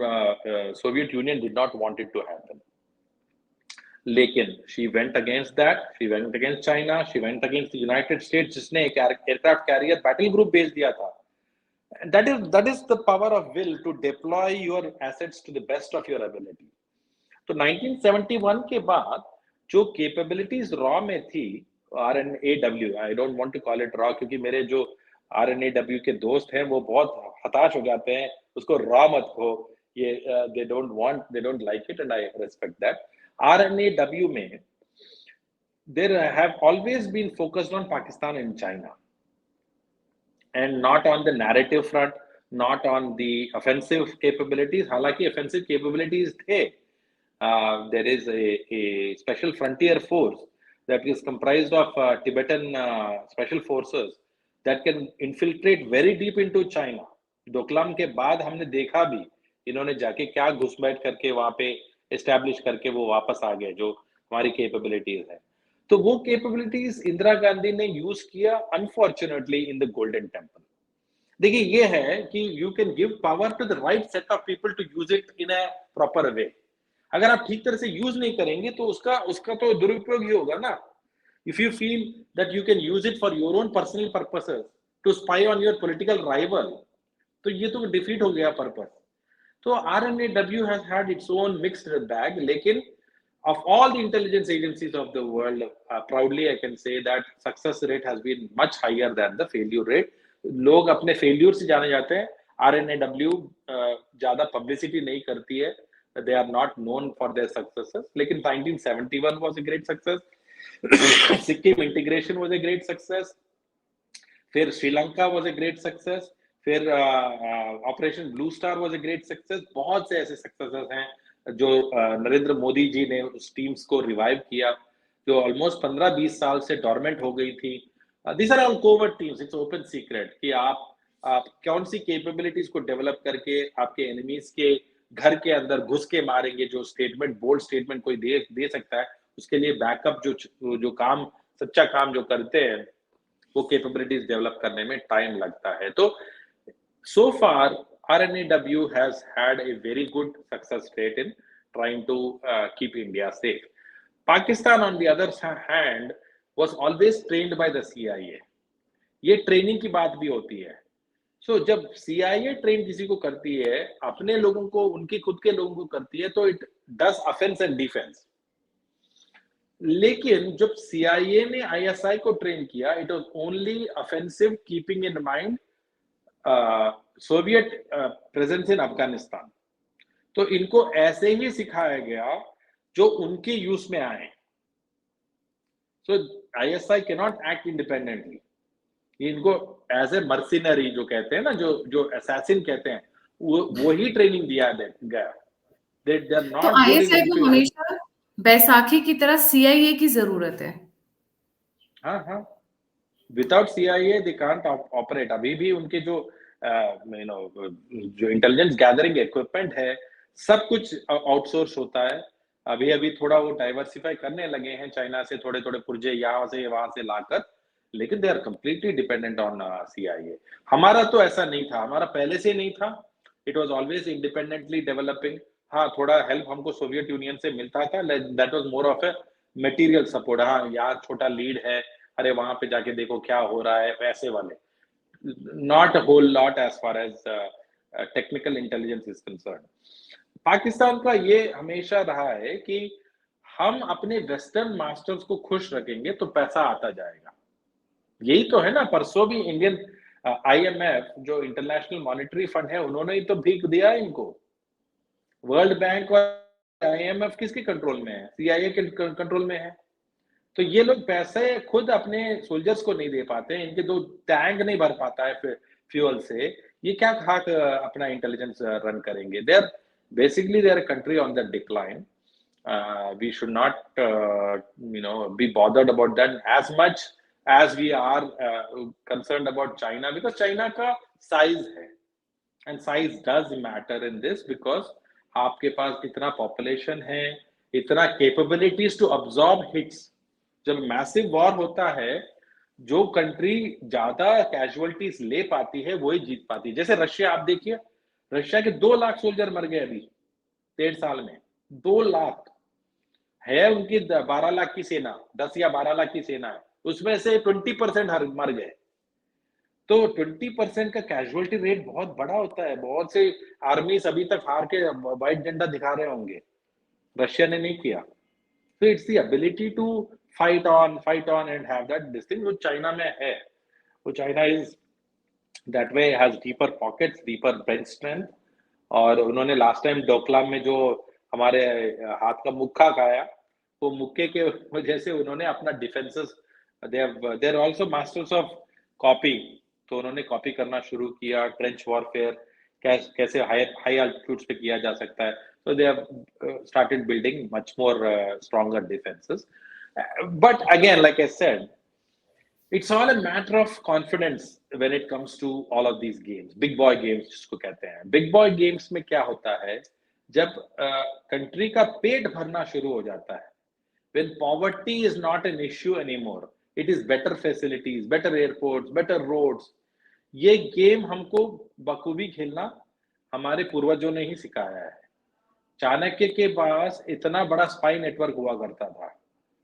Soviet Union did not want it to happen. लेकिन she went against that. She went against China. She went against the United States, जिसने एक aircraft carrier battle group भेज दिया था. And that is the power of will to deploy your assets to the best of your ability. तो 1971 के बाद जो capabilities raw में थी, RNAW, I don't want to call it raw क्योंकि मेरे जो RNAW के दोस्त हैं वो बहुत हताश हो जाते हैं, उसको रॉ मत कहो, ये they don't like it and I respect that. RNAW में there have always been focused on Pakistan and China, and not on the narrative front, not on the offensive capabilities. हालांकि offensive capabilities थे. There is a special frontier force that is comprised of Tibetan special forces that can infiltrate very deep into China. Doklam के बाद हमने देखा भी इन्होंने जाके क्या घुसपैठ करके वहां पे एस्टैब्लिश करके वो वापस आ गए, जो हमारी कैपेबिलिटीज है. तो वो कैपेबिलिटीज इंदिरा गांधी ने यूज किया unfortunately in the Golden Temple. देखिए ये है कि you can give power to the right set of people to use it in a proper way. अगर आप ठीक तरह से यूज नहीं करेंगे तो उसका उसका तो दुरुपयोग ही होगा ना. If you feel that you can use it for your own personal purposes to spy on your political rival, तो ये तो डिफीट हो गया पर्पस. तो RNAW has had its own mixed bag, लेकिन of all the intelligence agencies of the world, proudly I can say that success rate has been much higher than the failure rate. लोग अपने failure से जाने जाते हैं. RNAW ज्यादा publicity नहीं करती है. They are not known for their successes. लेकिन 1971 was a great success. Sikkim integration was a great success. फिर Sri Lanka was a great success. फिर operation blue star was a great success. बहुत से ऐसे सक्सेसेस हैं जो नरेंद्र मोदी जी ने उस टीम्स को रिवाइव किया जो ऑलमोस्ट 15-20 साल से डोरमेंट हो गई थी. This are all covert teams. It's open secret कि आप कौन सी कैपेबिलिटीज को डेवलप करके आपके एनिमीज के घर के अंदर घुस के मारेंगे. जो स्टेटमेंट, बोल्ड स्टेटमेंट कोई दे सकता है, उसके लिए बैकअप जो काम, सच्चा काम जो करते हैं, वो कैपेबिलिटीज डेवलप करने में टाइम लगता है. तो so far RNAW has had a very good success rate in trying to keep India safe. Pakistan on the other hand was always trained by the CIA. ये ट्रेनिंग की बात भी होती है. सो जब CIA ट्रेन किसी को करती है, अपने लोगों को, उनके खुद के लोगों को करती है, तो it does offence and defence. लेकिन जब CIA ने ISI को ट्रेन किया, it was only offensive keeping in mind Soviet presence in Afghanistan. तो इनको ऐसे ही सिखाया गया जो उनके यूज में आए. सो ISI can not act independently. इनको एज ए मर्सिनरी जो कहते हैं ना, जो असैसिन कहते हैं, वो ही ट्रेनिंग दिया गया. दे आर तो नॉट गुड ISI को इन. हमेशा बैसाखी की तरह CIA की जरूरत है. हाँ, without CIA they can't operate. अभी भी उनके जो जो इंटेलिजेंस गैदरिंग इक्विपमेंट है, सब कुछ आउटसोर्स होता है. अभी थोड़ा वो डाइवर्सिफाई करने लगे हैं चाइना से, थोड़े थोड़े पुर्जे यहाँ से वहां से लाकर, लेकिन they are completely dependent on CIA. हमारा तो ऐसा नहीं था, हमारा पहले से नहीं था. It was always independently developing. हाँ, थोड़ा हेल्प हमको सोवियत यूनियन से मिलता था. That was more of a material support. हाँ, यहाँ छोटा लीड है, अरे वहां पे जाके देखो क्या हो रहा है, पैसे वाले. Not a whole lot as far as technical intelligence is concerned. Pakistan का ये हमेशा रहा है कि हम अपने वेस्टर्न मास्टर्स को खुश रखेंगे तो पैसा आता जाएगा. यही तो है ना. परसों भी इंडियन IMF जो इंटरनेशनल मॉनेटरी फंड है, उन्होंने ही तो भीख दिया है इनको. वर्ल्ड बैंक और IMF किसके कंट्रोल में है? CIA के कंट्रोल में है. तो ये लोग पैसे खुद अपने सोल्जर्स को नहीं दे पाते. इनके दो टैंक नहीं भर पाता है फ्यूल से. ये क्या खा अपना इंटेलिजेंस रन करेंगे? They are basically they are country on the decline. We should not be bothered about that as much as we are concerned about China, because China का साइज है, and size does matter in this, because आपके पास इतना population है, इतना capabilities to absorb hits. जब massive war होता है, जो कंट्री ज्यादा कैजुअलिटीज ले पाती है वही जीत पाती है. जैसे रशिया, आप देखिए, रशिया के 2 लाख सोल्जर मर गए अभी 1.5 साल में. 2 लाख है उनकी 12 लाख की सेना, 10 या 12 लाख की सेना है, उसमें से 20% मर गए. तो 20% का कैजुअलिटी रेट बहुत बड़ा होता है. बहुत से आर्मीज अभी तक हार के व्हाइट झंडा दिखा रहे होंगे. रशिया ने नहीं किया. So it's the ability to fight on and have that this thing which China में है. वो China is that way, has deeper pockets, deeper bench strength. और उन्होंने लास्ट टाइम डोकलाम में जो हमारे हाथ का मुक्का खाया, वो मुक्के के वजह से उन्होंने अपना defences, they are also masters of copy, तो उन्होंने कॉपी करना शुरू किया, ट्रेंच वॉरफेयर कैसे हाई एल्टीट्यूड्स पे किया जा सकता है, so they have started building much more stronger defenses. But again, like I said, it's all a matter of confidence when it comes to all of these games, big boy games जिसको कहते हैं. Big boy games में क्या होता है, जब country का पेट भरना शुरू हो जाता है, when poverty is not an issue anymore, it is better facilities, better airports, better roads. ये गेम हमको बखूबी खेलना हमारे पूर्वजों ने ही सिखाया है. चाणक्य के पास इतना बड़ा स्पाई नेटवर्क हुआ करता था,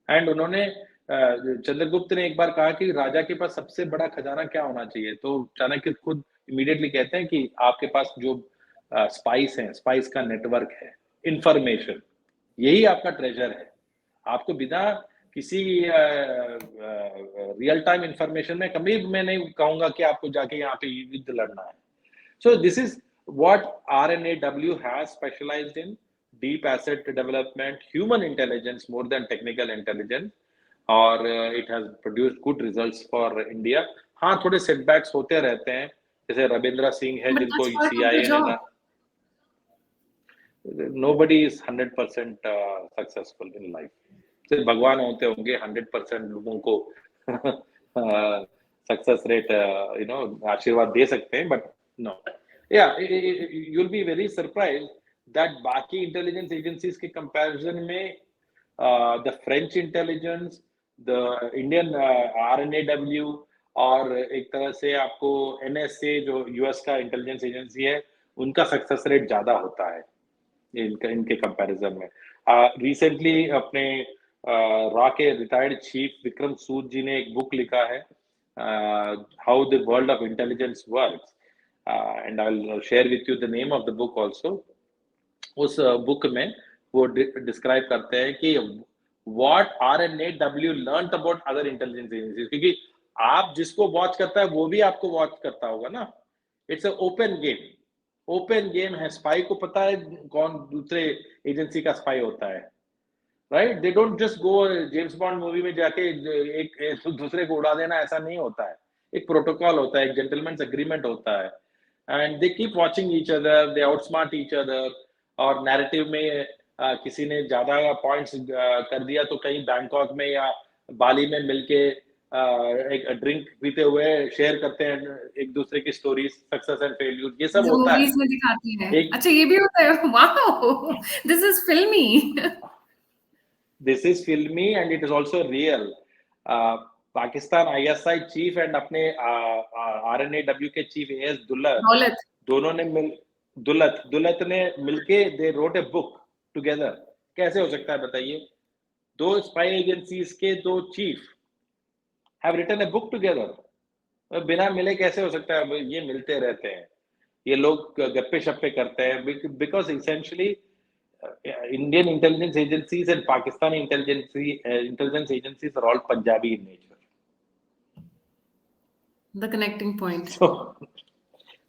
एंड उन्होंने चंद्रगुप्त ने एक बार कहा कि राजा के पास सबसे बड़ा खजाना क्या होना चाहिए, तो चाणक्य खुद इमीडिएटली कहते हैं कि आपके पास जो स्पाइस है, स्पाइस का नेटवर्क है, इंफॉर्मेशन, यही आपका ट्रेजर है. आपको बिना किसी रियल टाइम इंफॉर्मेशन में कभी मैं नहीं कहूंगा कि आपको जाके यहाँ पे युद्ध लड़ना है. So this is what RNAW has specialized in: deep asset development, human intelligence more than technical intelligence, और it has produced good results for India. हाँ, थोड़े setbacks होते रहते हैं, जैसे रविंद्र सिंह है But जिनको that's part of the CIA ने job. ना, nobody is 100% successful in life. सिर्फ भगवान होते होंगे 100% लोगों को सक्सेस रेट आशीर्वाद दे सकते हैं, but no. Yeah, you'll be very surprised that बाकी इंटेलिजेंस एजेंसीज के कंपैरिजन में the French intelligence, the Indian RNAW, और एक तरह से आपको NSA जो यूएस का इंटेलिजेंस एजेंसी है, उनका सक्सेस रेट ज्यादा होता है इनके कंपैरिजन में. रिसेंटली अपने रॉ के रिटायर्ड चीफ विक्रम सूद जी ने एक बुक लिखा है, how the world of intelligence works, and I will share with you the name of the book also. उस बुक में वो डिस्क्राइब करते हैं कि what RNAW learned about other intelligence agencies, क्योंकि आप जिसको वॉच करता है वो भी आपको वॉच करता होगा ना. इट्स अ ओपन गेम है. स्पाई को पता है कौन दूसरे एजेंसी का स्पाई होता है, right? They don't just go James bond movie में जाके एक दूसरे को उड़ा देना, ऐसा नहीं होता है. एक प्रोटोकॉल होता है, एक जेंटलमैन्स एग्रीमेंट होता है, and they keep watching each other, they outsmart each other. और नैरेटिव में किसी ने ज्यादा पॉइंट्स कर दिया तो कहीं बैंकॉक में या बाली में मिलके एक ड्रिंक पीते हुए शेयर करते हैं एक दूसरे की स्टोरीज, सक्सेस एंड फेल्यूर, ये सब जो होता है. मूवीज में दिखाती है. एक अच्छा, ये भी होता है. वाओ, दिस इज फिल्मी. दिस इज फिल्मी and it is also real. Pakistan ISI cheap and अपने RNAW के चीफ AS दुल्लत, दौलत. दोनों ने दुल्लत ने मिलके they wrote a book together. कैसे हो सकता है बताइए? दो स्पाई एजेंसीज के दो chief have written a book together. बिना मिले कैसे हो सकता है? ये मिलते रहते हैं, ये लोग गप्पे शप्पे करते हैं, because essentially Indian intelligence agencies and Pakistani intelligence agencies are all Punjabi in nature. The connecting point.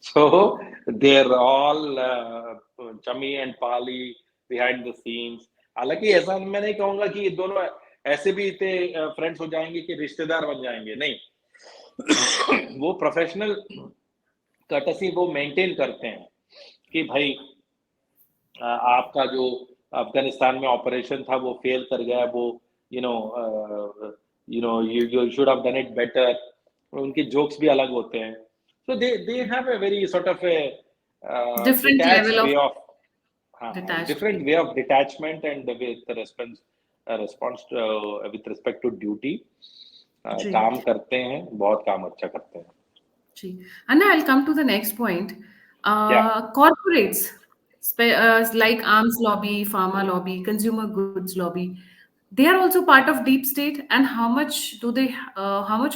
So they're all chummy and pally behind the scenes. हालांकि ऐसा मैं नहीं कहूंगा कि ये दोनों ऐसे भी इतने फ्रेंड्स हो जाएंगे कि रिश्तेदार बन जाएंगे, नहीं. वो प्रोफेशनल कर्टसी वो मेंटेन करते हैं कि भाई आपका जो अफगानिस्तान में ऑपरेशन था वो फेल कर गया, वो you should have done it better. उनके जोक्स भी अलग होते हैं. So they have a very sort of a Different detached level of way of detachment. different way of detachment and with the response to, with respect to duty. जी. काम करते हैं, बहुत काम अच्छा करते हैं. जी. And I'll come to the next point. Yeah. Corporates, like arms lobby, pharma lobby, consumer goods lobby, they are also part of deep state. And how much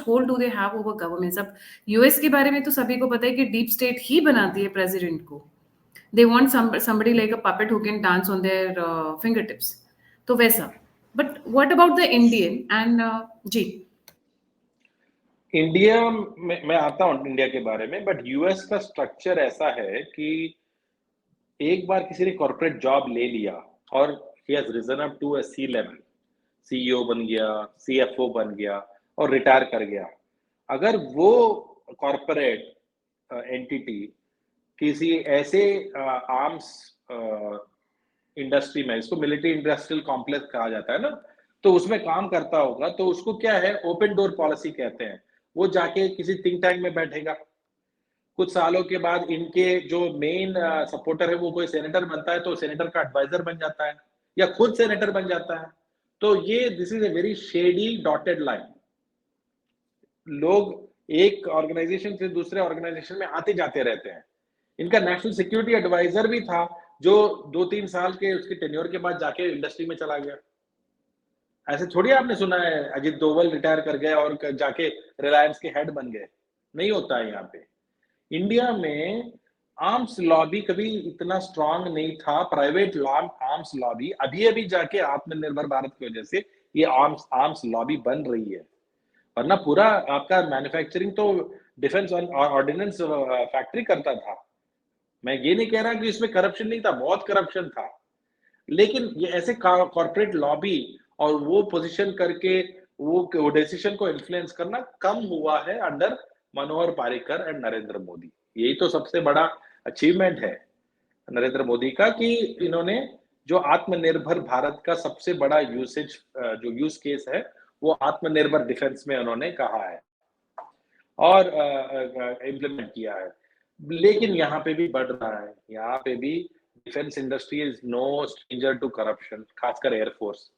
hold do they have over governments? अब US के बारे में तो सभी को पता है कि deep state ही बनाती है president को. They want somebody like a puppet who can dance on their fingertips. तो वैसा. But what about the Indian and जी. इंडिया में मैं आता हूँ इंडिया के बारे में, बट यूएस का स्ट्रक्चर ऐसा है कि एक बार किसी ने कॉर्पोरेट जॉब ले लिया और he has risen up to a C level, CEO बन गया, सीएफओ बन गया और रिटायर कर गया। अगर वो कॉर्पोरेट एंटिटी किसी ऐसे आर्म्स इंडस्ट्री में, इसको मिलिट्री इंडस्ट्रियल कॉम्प्लेक्स कहा जाता है ना, तो उसमें काम करता होगा, तो उसको क्या है, ओपन डोर पॉलिसी कहते हैं। वो जाके किसी थिंक टैंक में बैठेगा, कुछ सालों के बाद इनके जो मेन सपोर्टर है वो कोई सेनेटर बनता है, तो सेनेटर का एडवाइजर बन जाता है या खुद सेनेटर बन जाता है। तो ये this is a very shady dotted line. लोग एक ऑर्गेनाइजेशन से दूसरे ऑर्गेनाइजेशन में आते जाते रहते हैं। इनका नेशनल सिक्योरिटी एडवाइजर भी था, जो 2-3 साल के उसके टेन्योर के बाद जाके इंडस्ट्री में चला गया। ऐसे थोड़ी आपने सुना है अजित डोवल रिटायर कर गए और जाके रिलायंस के हेड बन गए, नहीं होता है यहाँ पे। इंडिया में आर्म्स लॉबी कभी इतना स्ट्रांग नहीं था, प्राइवेट आर्म्स लॉबी अभी जाके आत्मनिर्भर भारत की वजह से ये आर्म्स लॉबी बन रही है। वरना पूरा आपका मैन्युफैक्चरिंग तो डिफेंस ऑर्डिनेंस फैक्ट्री करता था। मैं ये नहीं कह रहा कि इसमें करप्शन नहीं था, बहुत करप्शन था, लेकिन ये ऐसे कॉर्पोरेट लॉबी और वो पोजीशन करके वो डिसीजन को इन्फ्लुएंस करना कम हुआ है under Manohar Parrikar and Narendra Modi. यही तो सबसे बड़ा अचीवमेंट है नरेंद्र मोदी का, कि इन्होंने जो आत्मनिर्भर भारत का सबसे बड़ा यूसेज जो यूज केस है वो आत्मनिर्भर डिफेंस में उन्होंने कहा है और इम्प्लीमेंट किया है। लेकिन यहाँ पे भी बढ़ रहा है, यहाँ पे भी defence industry is no stranger to corruption, खासकर एयरफोर्स।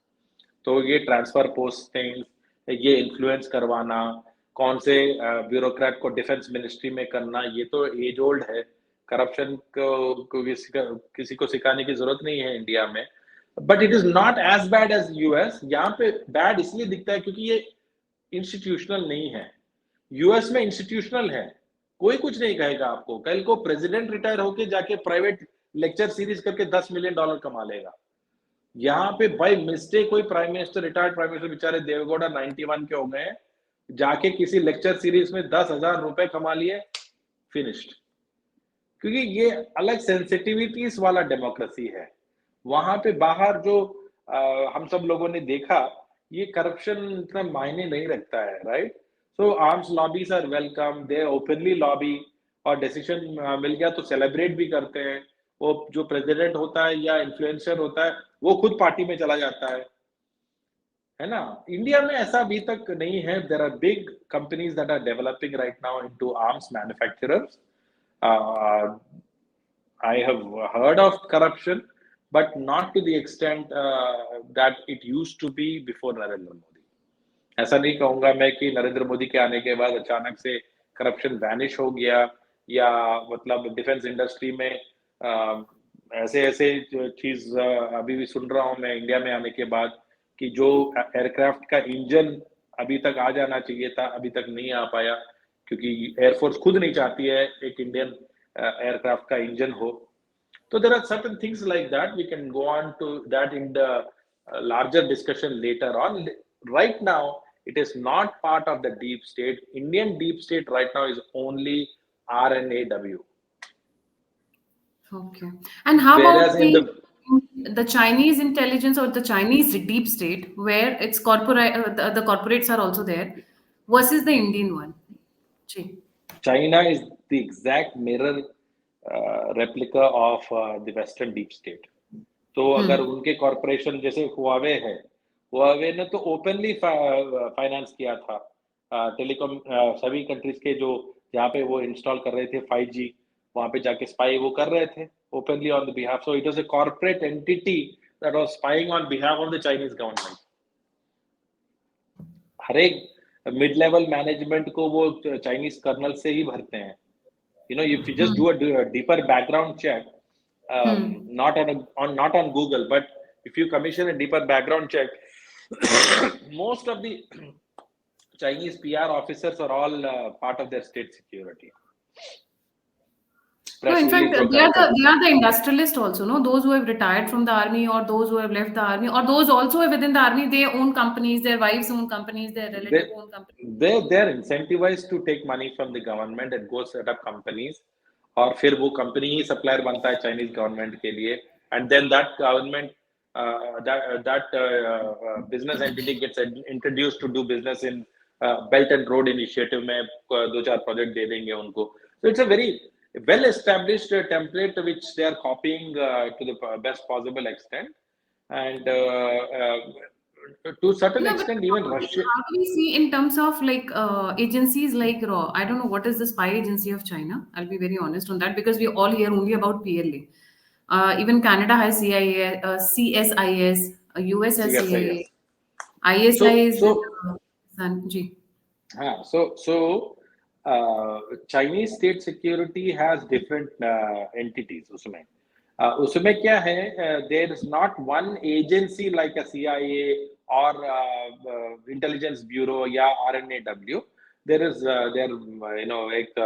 तो ये ट्रांसफर पोस्टिंग, ये इन्फ्लुएंस करवाना, कौन से ब्यूरोक्रेट को डिफेंस मिनिस्ट्री में करना, ये तो एज ओल्ड है। करप्शन को किसी को सिखाने की जरूरत नहीं है इंडिया में। But it is not as bad as US. यहाँ पे बैड इसलिए दिखता है क्योंकि ये इंस्टीट्यूशनल नहीं है। यूएस में इंस्टीट्यूशनल है, कोई कुछ नहीं कहेगा आपको। कल को प्रेसिडेंट रिटायर होके जाके प्राइवेट लेक्चर सीरीज करके $10 मिलियन कमा लेगा। यहाँ पे बाय मिस्टेक कोई prime minister, retired prime minister बेचारे देवेगौड़ा 91 के हो गए, जाके किसी लेक्चर सीरीज में 10,000 रुपए कमा लिए, फिनिश्ड। क्योंकि ये अलग सेंसिटिविटीज वाला डेमोक्रेसी है। वहां पे बाहर जो हम सब लोगों ने देखा, ये करप्शन इतना मायने नहीं रखता है, right? So arms lobbies are welcome, they openly lobby, और डिसीजन मिल गया तो सेलिब्रेट भी करते हैं। वो जो प्रेसिडेंट होता है या इन्फ्लुएंसर होता है वो खुद पार्टी में चला जाता है ना? इंडिया में ऐसा अभी तक नहीं है। There are big companies that are developing right now into arms manufacturers. I have heard of corruption, but not to the extent that it used to be before Narendra Modi. ऐसा नहीं कहूंगा मैं कि नरेंद्र मोदी के आने के बाद अचानक से करप्शन वैनिश हो गया, या मतलब डिफेंस इंडस्ट्री में ऐसे चीज अभी भी सुन रहा हूं मैं इंडिया में आने के बाद, कि जो एयरक्राफ्ट का इंजन अभी तक आ जाना चाहिए था, अभी तक नहीं आ पाया, क्योंकि एयरफोर्स खुद नहीं चाहती है एक इंडियन एयरक्राफ्ट का इंजन हो। तो there are certain things like that. We can go on to that in the larger discussion later on. Right now, it is not part of the deep state. Indian deep state right now is only RNAW. Okay. And how Whereas about the Chinese intelligence or the Chinese deep state, where it's corporate, the corporates are also there, versus the Indian one? Ji. China is the exact mirror replica of the Western deep state. तो अगर उनके corporation जैसे Huawei है, Huawei ने तो openly finance किया था telecom सभी कंट्रीज के, जो जहाँ पे वो इंस्टॉल कर रहे थे 5G, वहां पे जाके स्पाई वो कर रहे थे openly on the behalf. So it was a corporate entity that was spying on behalf of the Chinese government. हर एक मिड लेवल मैनेजमेंट को वो चाइनीज कर्नल से ही भरते हैं। You know, if you just do a deeper background check, not on Google, but if you commission a deeper background check, most of the Chinese PR officers are all part of their state security. No, in fact, they are the industrialists also, no? Those who have retired from the army, or those who have left the army, or those also within the army, they own companies, their wives own companies, their relative own companies. They're incentivized to take money from the government and go set up companies, और फिर वो company ही supplier बनता है Chinese government के लिए, and then that government that business entity gets introduced to do business in Belt and Road Initiative में 2-4 project दे देंगे उनको. So it's a very well established template which they are copying to the best possible extent, and to certain No, but extent even Russia. how do we see in terms of like agencies like RAW? I don't know what is the spy agency of China. I'll be very honest on that because we all hear only about PLA. Even Canada has CIA, CSIS, US has CIA, CSIS. ISI is So Ji. Chinese state security has different entities उसमें. उसमें क्या है, there is not one agency like a CIA or intelligence bureau या RNAW. There is एक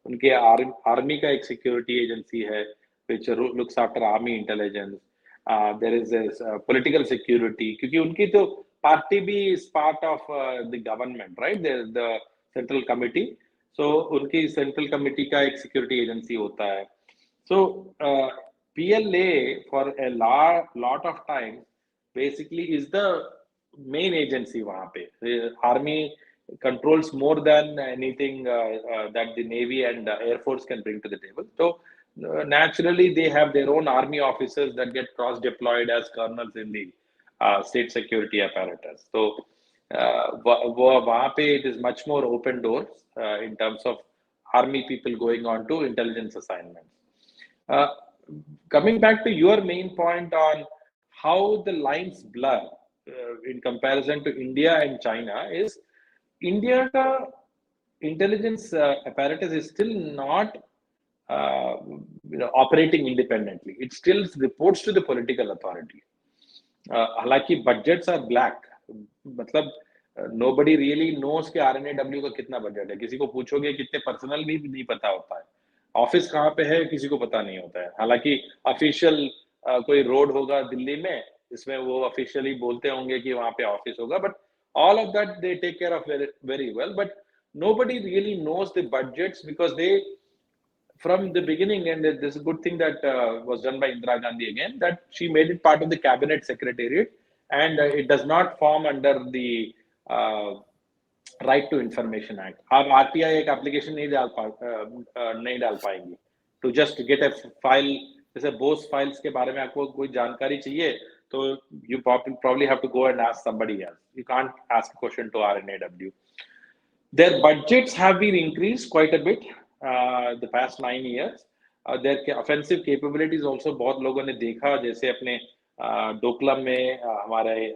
उनके army का एक security agency है which looks after army intelligence. There is political security, क्योंकि उनकी तो party भी is part of the government, right? There is the central committee. So उनकी central committee का एक security agency होता है. So PLA for a lot of time basically is the main agency वहाँ पे. The army controls more than anything that the Navy and Air Force can bring to the table. So naturally they have their own army officers that get cross deployed as colonels in the state security apparatus. So वहाँ पे it is much more open doors in terms of army people going on to intelligence assignments. Coming back to your main point on how the lines blur in comparison to India and China is India का intelligence apparatus is still not operating independently. It still reports to the political authority. हालांकि budgets are black. मतलब nobody really knows कि RNAW का कितना budget है. किसी को पूछोगे कितने पर्सनल भी नहीं पता होता है. ऑफिस कहाँ पे है किसी को पता नहीं होता है. हालांकि ऑफिशियल कोई रोड होगा दिल्ली में, इसमें वो ऑफिशियली बोलते होंगे कि वहाँ पे ऑफिस होगा, but all of that they take care of very well, but nobody really knows the budgets because they, from the beginning, and this is a good thing that was done by Indira Gandhi again, that she made it part of the cabinet secretariat, and it does not form under the Right to Information Act. आप RTI एक application नहीं डाल पाएंगी to just get a file. जैसे Bose files के बारे में आपको कोई जानकारी चाहिए तो you probably have to go and ask somebody else. You can't ask a question to RNAW. Their budgets have been increased quite a bit the past 9 years. Their offensive capabilities also बहुत लोगों ने देखा, जैसे अपने डोकलाम में हमारे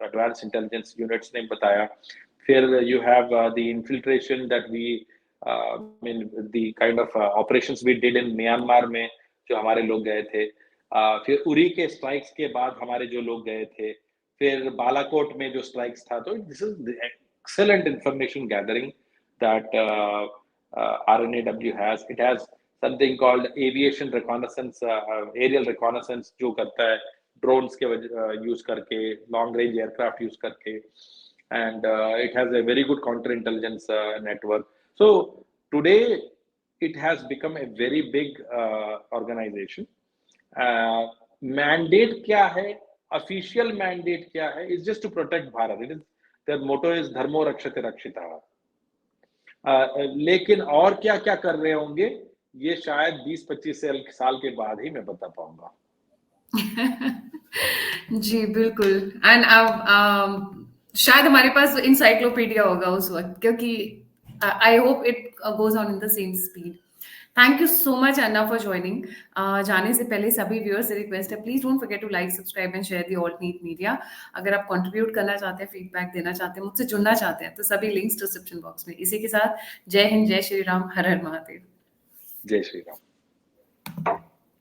advanced intelligence units ने बताया. फिर you have the infiltration that we the kind of operations we did in Myanmar में जो हमारे लोग गए थे. फिर उरी के स्ट्राइक्स के बाद हमारे जो लोग गए थे, फिर बालाकोट में जो स्ट्राइक्स था. तो this is the excellent information gathering that RNAW has. It has something called aviation reconnaissance, aerial reconnaissance जो करता है drones के use करके, long range aircraft use करके, and it has a very good counterintelligence network. So today it has become a very big organization. Mandate क्या है, official mandate क्या है, is just to protect Bharat. It is, their motto is धर्मो रक्षते रक्षिता. लेकिन और क्या क्या कर रहे होंगे ये शायद 20-25 साल के बाद ही मैं बता पाऊंगा. जी बिल्कुल. एंड शायद हमारे पास इंसाइक्लोपीडिया होगा उस वक्त, क्योंकि I hope it goes on in the same speed. Thank you so much Anna for joining. जाने से पहले सभी व्यूअर्स से रिक्वेस्ट है, please don't forget to like, subscribe and share the alt neat media. अगर आप कंट्रीब्यूट करना चाहते हैं, फीडबैक देना चाहते हैं, मुझसे जुड़ना चाहते हैं, तो सभी लिंक्स डिस्क्रिप्शन बॉक्स में. इसी के साथ जय हिंद, जय श्री राम, हर हर महादेव. जय श्री राम.